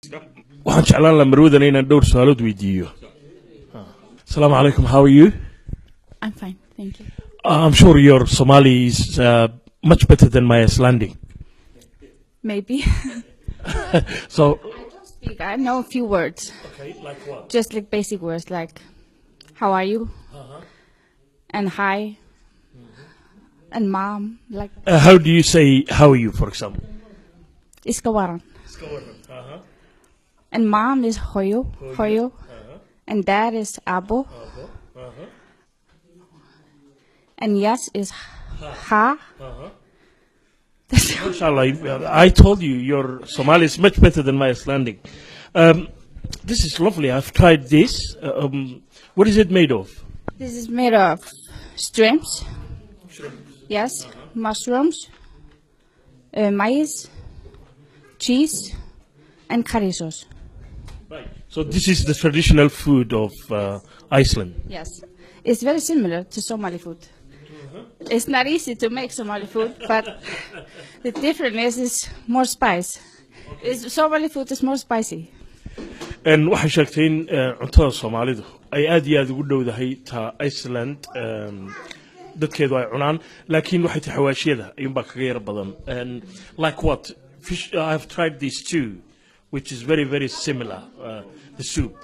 waxaan jeclaan lahaa marwadan inaan dhowr su'aalood weydiiyo. Assalamu alaikum, how are you? I'm fine, thank you. I'm sure your Somali is much better than my Icelandic. Maybe. So, I know a few words, okay, like what? just like basic words like how are you? And hi. And mom, like How do you say how are you, for example? iska waran. And mom is hoyo, hoyo. And dad is abo. And yes is ha. Inshallah, I told you your Somali is much better than my Icelandic. This is lovely. I've tried this. What is it made of? This is made of shrimps. Yes, mushrooms, maize, cheese, and curry sauce. So this is the traditional food of Iceland. Yes, it's very similar to Somali food. It's not easy to make Somali food, but the difference is more spice. Somali food is more spicy. And waxay sheegtay in cuntada Soomaalidu ay aad iyo aad ugu dhowdahay ta Iceland dadkeedu ay cunaan laakiin waxay tahay xawaashiyada ayuunbaa kaga yar badan. And like what? Fish, I've tried these two, which is very, very similar. The soup.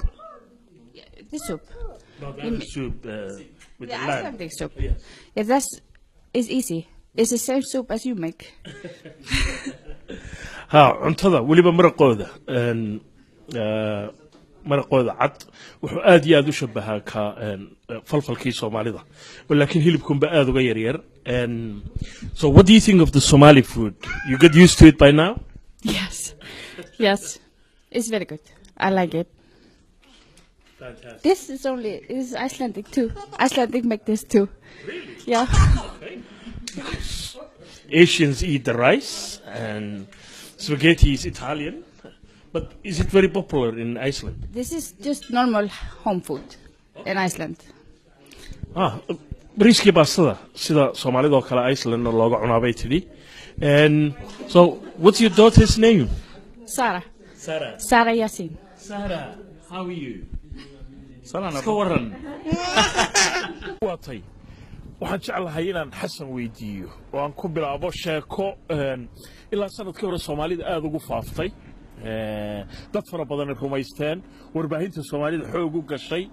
The soup. The soup with The the lamb. Icelandic soup. Yes. Yeah, it's easy. It's the same soup as you make. cuntada weliba maraqooda maraqooda cad wuxuu aad iyo aad u shabahaa ka falfalkii Soomaalida laakiin hilibkunba aad uga yar yar. So what do you think of the Somali food? You get used to it by now? Yes. Yes. It's very good. I like it. Fantastic. This is Icelandic too. Icelandic make this too. Really? Yeah. Okay. Asians eat the rice and spaghetti is Italian. But is it very popular in Iceland? This is just normal home food in Iceland. Bariiskii baastada sida Soomaalida oo kale Iceland looga cunaa bay tidhi. And so what's your daughter's name? Sarah. Sarah. Sarah Yasin. Sarah, how are you? Salaam Iska waran. Waatay. Waxaan jeclahay inaan Xasan weydiiyo oo aan ku bilaabo sheeko ilaa sanadkii hore Soomaalida aad ugu faaftay. Dad fara badan ay rumaysteen warbaahinta Soomaalida xoog u gashay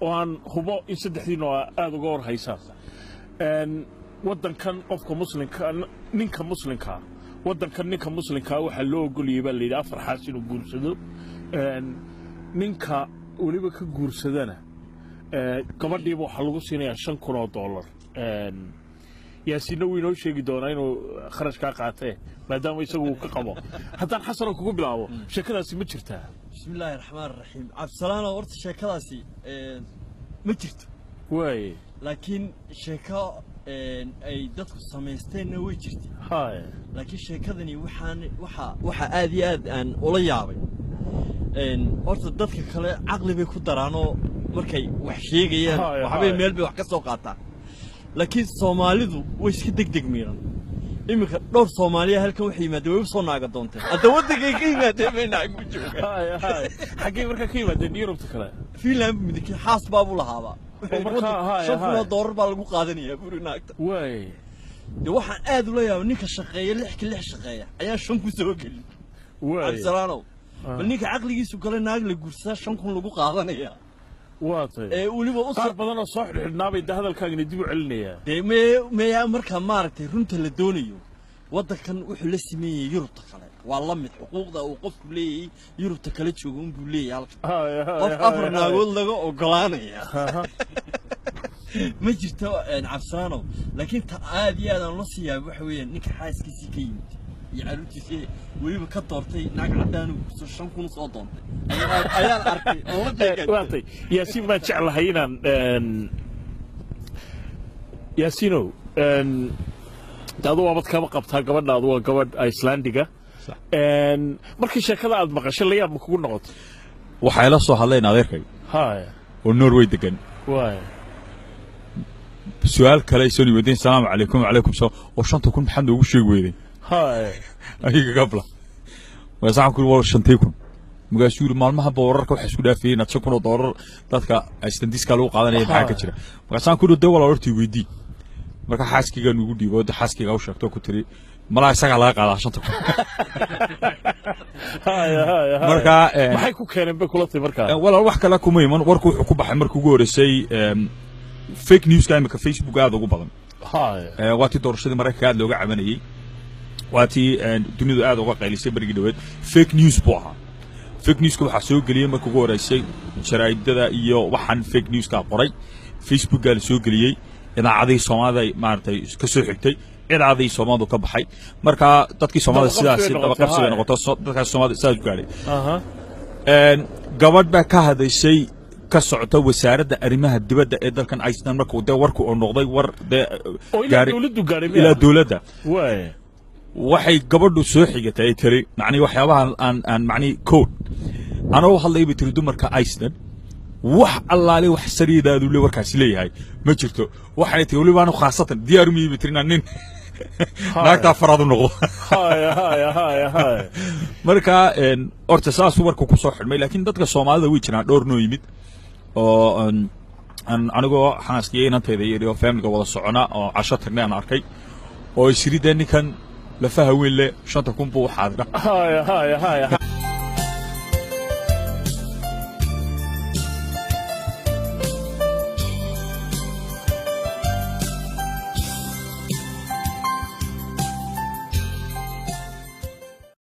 oo aan hubo in saddexdiina aad uga hor haysaan. Wadankan qofka muslimka ninka muslimka wadankan ninka muslimka waxa loo ogoliyay baa leeyahay afar xaas inuu guursado. Ninka waliba ka guursadana gabadhiiba waxa lagu siinayaa $5,000. Yaasiin uu inoo sheegi doonaa inuu kharash ka qaatay maadaama isagu ka qabo. Haddaan Xasan kugu bilaabo sheekadaasi ma jirtaa? Bismillahir Rahmanir Rahim. Absalaana horta sheekadaasi ma jirto. Way. Laakiin sheeko ay dadku sameysteen way jirtay. Hay. Laakiin sheekadani waxa aad iyo aad aan ula yaabay. Horta dadka kale aqli bay ku daraano markay wax sheegayaan waxbay meel bay wax ka soo qaataan. Laakiin Soomaalidu way iska degdeg miiran. Imika dhowr Soomaaliya halkan waxay yimaadeen way soo naaga doonteen. Hadda wadagay ka yimaadeen bay naag ku joogaan. Hay. Xagee marka ka yimaadeen Yurubta kale? Finland midkii xaas baabu lahaaba. $5,000 baa lagu qaadanayaa buri naagta. Way. waxaan aad u leeyahay ninka shaqeeya lix shaqeeya ayaa 5 ku soo gelin. Way. Absalaano. Bal ninka aqligiisu galay naag la guursadaa 5,000 lagu qaadanaya. Waatay. Waliba u qaar badan oo soo xidhnaabay hadalkaagina dib u celinaya. Meeya marka maaragtay runta la doonayo wadankan wuxuu la sameeyay Yurubta kale waa la mid xuquuqda uu qofku leeyahay Yurubta kale joogo in buu leeyahay qof afar naagood laga ogolaanaya ma jirto Absalaano laakiin ta aad iyo aad aan la siyaabo waxa weeyaan ninka xaaskiisa ka yimid iyo caruurtiisa waliba ka doortay naag cadaan uu 5,000 soo doontay ayaan arkay oo waatay Yaasiin ma jeclahay inaan Yaasiino daadu waabad kama qabtaa gabadhaadu waa gabadh Icelandiga. Markii sheekada aad maqashay la yaab ma kugu noqoto? waxay la soo hadleen adeerkay Hay. oo Norway degan. Way. su'aal kale ay soo nimaadeen salaamu calaykum calaykum soo oo 5,000 maxaad ugu sheeg weeday. Hay. ayaga gabla way saxan ku wada 5,000 magaashuur maalmaha boorarka waxa isku dhaafayeen $5,000 dadka istandiska lagu qaadanaya maxaa ka jira markaasaan ku dhaw walaal hortii weydii marka xaaskiga nugu dhiibo xaaskiga u sheegto ku tiri malaa isaga laga qaadaa 5,000 marka maxay ku keeneen bay kula tay markaa walaal wax kala kuma iman warku wuxuu ku baxay markii ugu horeysay fake news ka imika Facebook aad ugu badan waati doorashadii Mareykanka aad looga cabanayay waati dunidu aad uga qaylisay barigi dhaweed fake news buu ahaa fake news waxa soo galiyay markii ugu horeysay sharaa'idada iyo waxaan fake news ka qoray Facebook gal soo galiyay idaacadii Soomaalida maartay ka soo xigtay idaacadii Soomaalidu ka baxay marka dadkii Soomaalida sidaas daba qabsi ay noqoto dadka Soomaalida sidaas gaaray gabadh ba ka hadashay ka socota wasaaradda arrimaha dibadda ee dalkan Iceland markuu warku oo noqday war gaaray ila dawladda waxay gabadhu soo xigatay tiri macni waxyaabaha aan macni code anoo hadlay bitiri dumarka Iceland wax allaale wax sariidaadu le warkaas leeyahay ma jirto waxay tii wali baan khaasatan diyaar mi bitirina nin naagta faradu noqdo marka orta saas warku ku soo xidmay laakiin dadka Soomaalida way jiraan dhowr noo yimid oo anigoo xaaskii inanteeda iyo family wada socona oo casho tagnay aan arkay oo isriideen kan la fahaweyn le 5,000 buu xaadira